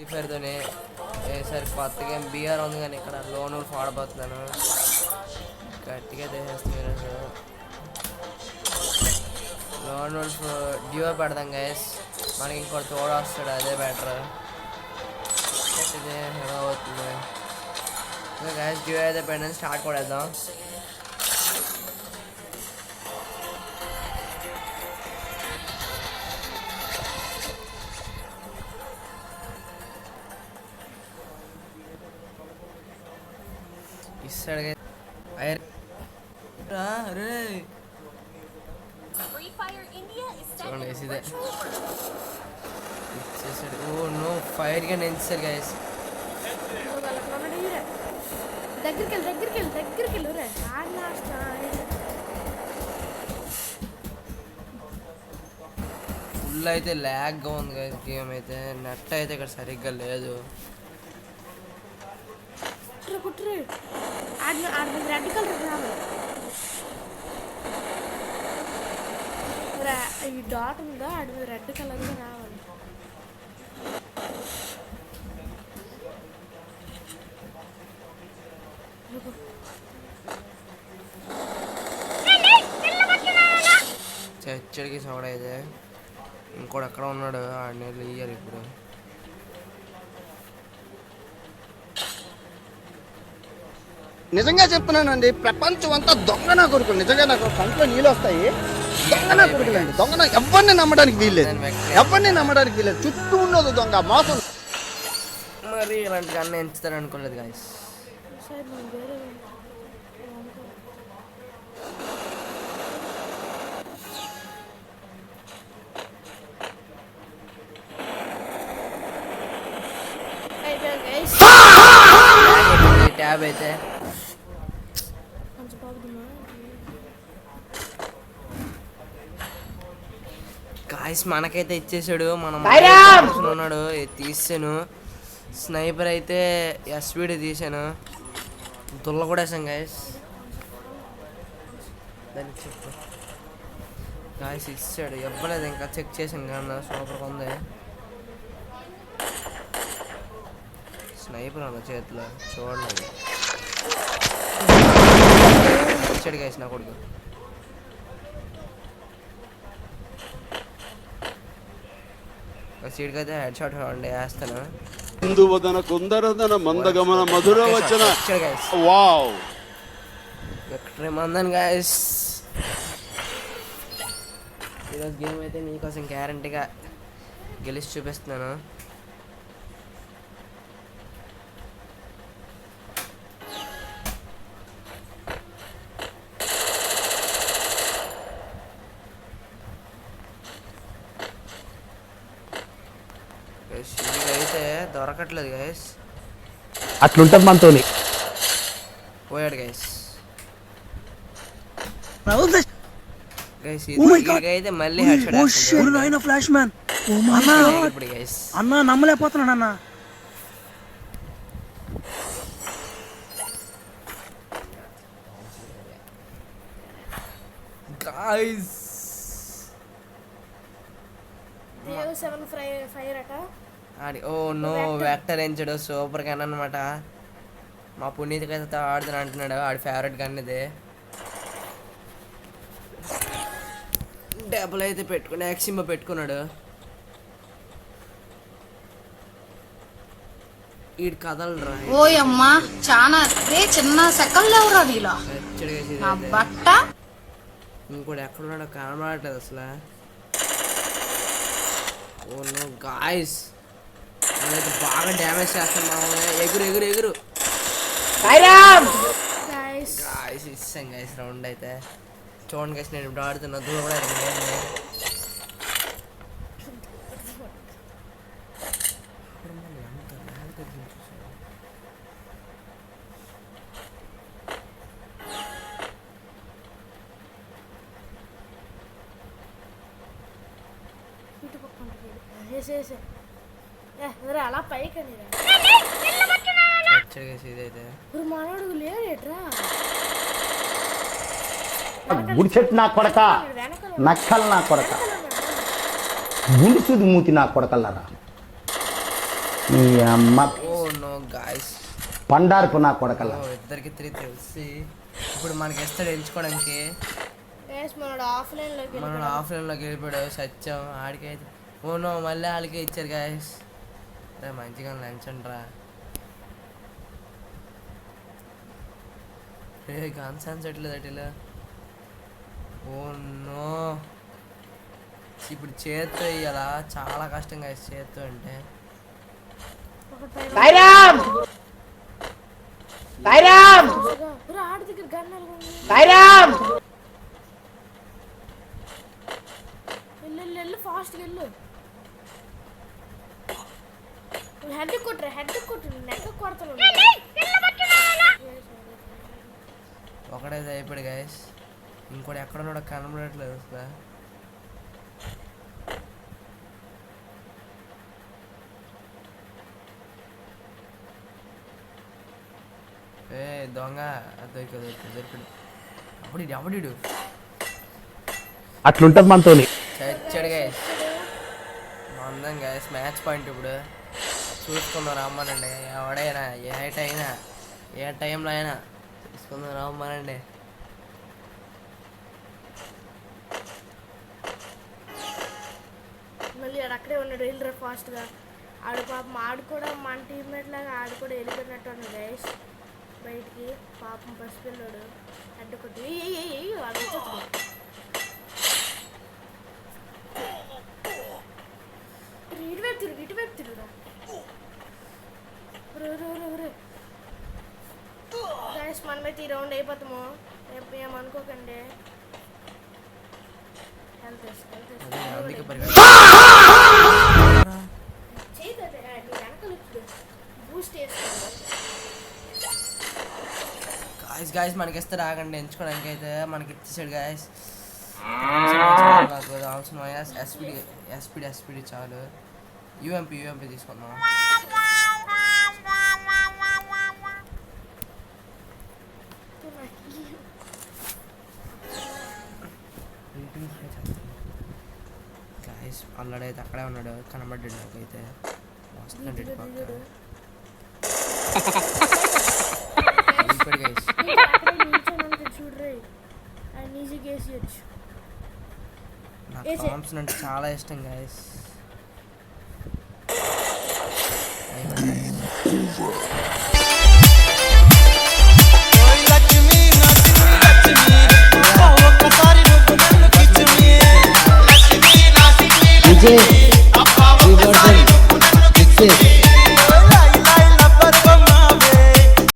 Free ఫైర్తోనే సరే కొత్త game BR ఉంది కానీ ఇక్కడ లోన్ వాడబోతున్నాను గట్టిగా తీసేస్తున్నాను లోన్ డ్యూ పెడదాం గైస్ మనకి ఇంకోటి తోడు వస్తాడు అదే బెటర్ ఇదే ఎలా అవుతుంది ఇంకా గైస్ డ్యూ అయితే పెట్టండి స్టార్ట్ కొడేద్దాం ఇస్తాడు అరే చూడండి గైస్ ఇదే ఇచ్చేసాడు ఓ నో ఫైర్ గా నించారు గైస్ ఫుల్ అయితే ల్యాగ్గా ఉంది గైస్ గేమ్ అయితే నెట్ అయితే ఇక్కడ సరిగ్గా లేదు ఈ డాట్ ఉందా ఆడి మీద రెడ్ కలర్ గా రావాలి చచ్చడికి సోడైతే ఇంకోటి ఎక్కడ ఉన్నాడు ఆడ నీళ్ళు ఇయ్యాలి ఇప్పుడు నిజంగా చెప్తున్నానండి ప్రపంచం అంతా దొంగ నా కొడుకులు నిజంగా నాకు కంట్లో నీళ్ళు వస్తాయి దొంగ నా కొడుకులండి దొంగ ఎవరిని నమ్మడానికి వీల్లేదు ఎవరిని నమ్మడానికి వీల్లేదు చుట్టూ ఉన్నది దొంగ మోసం మరి ఇలాంటి అన్నీ ఎంచుతారు అనుకోలేదు గాయస్ ట్యాబ్ అయితే గాయస్ మనకైతే ఇచ్చేసాడు మనం ఉన్నాడు తీసాను స్నైపర్ అయితే ఎస్వీడి తీసాను దుల్ల కూడా వేసాం గాయస్ దానికి చెప్పు గాయస్ ఇచ్చాడు ఇవ్వలేదు ఇంకా చెక్ చేసాను కన్నా సూపర్గా ఉంది స్నైపర్ అన్న చేతిలో చూడండి ఇచ్చాడు గాయస్ నా కొడుకు సీడ్కి అయితే హెడ్ షాట్ చూడండి వేస్తాను కుందువదన కుందరదన మందగమన మధుర వచన వావ్ విక్టరీ మందన్ గాయస్ ఈరోజు గేమ్ అయితే మీకోసం గ్యారంటీగా గెలిచి చూపిస్తున్నాను అయితే దొరకట్లేదు గైస్ అట్లుంటది మనతోని పోయాడు గైస్ గైస్ అయితే మళ్ళీ ఫ్లాష్ మ్యాన్ ఇప్పుడు గైస్ అన్న నమ్మలేకపోతున్నాడు అన్న గైస్ ఓ నో వెక్టర్ ఎంచాడు సూపర్ గన్ అనమాట మా పునీత్ అయితే ఆడుతున్నా అంటున్నాడు ఆడి ఫేవరెట్ గన్ ఇది డబ్బులు అయితే పెట్టుకుని యాక్సిమా పెట్టుకున్నాడు ఈడు కదలరా ఓయమ్మా చాలా చిన్న సెకండ్ లేవురా నీలో బట్ట ఇంకోటి ఎక్కడున్నాడో కనబడట్లేదు అసలు ఓ నో గాయ్స్ అయితే బాగా డ్యామేజ్ చేస్తాం ఎగురు ఎగురు ఎగురు గాయ్స్ ఇస్తాం గాయ్స్ రౌండ్ అయితే చూడండి గాయ్స్ నేను ఇప్పుడు ఆడుతున్నా దూరం కూడా అలా పైకి ఇదైతే మనోడు లేడేట్రా గుడి చెట్టు నా కొడక నక్కలు నా కొడక గుండు చూడు మూతి నా కొడకల్లారా ఈ అమ్మ ఓ నో గాయస్, పండార్పు నా కొడకల. ఇద్దరికి తెలిసి ఇప్పుడు మనకి ఇస్తాడు ఎంచుకోవడానికి. గైస్ మనోడు ఆఫ్లైన్లోకి మనం ఆఫ్లైన్లోకి వెళ్ళిపోయాడు సత్యం ఆడికైతే. ఓ నో మళ్ళీ వాళ్ళకే ఇచ్చారు గాయస్. అరే మంచిగా లంచండి రా. గన్స్ అనిచట్లేదు అటిలో. ఓ నో, ఇప్పుడు చేత్తో ఇయ్యాలా, చాలా కష్టం గాయస్ చేత్తో అంటే. ఆడి దగ్గర గన్ వెళ్ళు ఫాస్ట్గా వెళ్ళు. హెడ్ కొట్టు నెక్క కొడతాను. ఒకడైతే అయిపోయాడు గాయస్, ఇంకోటి ఎక్కడ ఉన్నాడో కనబడట్లేదు అసలు. ఏ దొంగ దొరికాడు. అప్పుడు ఎవడు అట్లుంటది మనతోని. చచ్చాడు గాయస్. మందం గాయస్ మ్యాచ్ పాయింట్ ఇప్పుడు చూసుకుందాం రమ్మనండి. ఎవడైనా ఏ టైంలో అయినా చూసుకుందాం రమ్మనండి. మళ్ళీ ఆడు అక్కడే ఉన్నాడు, వెళ్ళరా ఫాస్ట్గా. ఆడు పాపం ఆడు కూడా మన టీమ్మేట్ లాగా ఆడు కూడా వెళ్ళిపోయినట్టు ఉన్నాడు గైస్ బయటికి. పాపం పసిపిల్లాడు హెడ్ కొట్టి వాడు వచ్చేస్తాడు. ఇటువైపు తిరుగురా గైస్. మనమైతే ఈ రౌండ్ అయిపోతాము, ఏమనుకోకండి. గాయస్ మనకి ఇస్తే రాకండి ఎంచుకోవడానికి. అయితే మనకి ఇచ్చేసాడు గాయస్. నాకు అవసరం ఎస్పీడి చాలు. యూఎంపీ తీసుకుందాం. గాయస్ అల్లాడైతే అక్కడే ఉన్నాడు, కనబడ్డాడు నాకైతే. వస్తున్నాడు ఇటు పక్క. చూడరే ఈజీగా వేసేయచ్చు. నాకు థామ్సన్ అంటే చాలా ఇష్టం గాయస్. విజయ్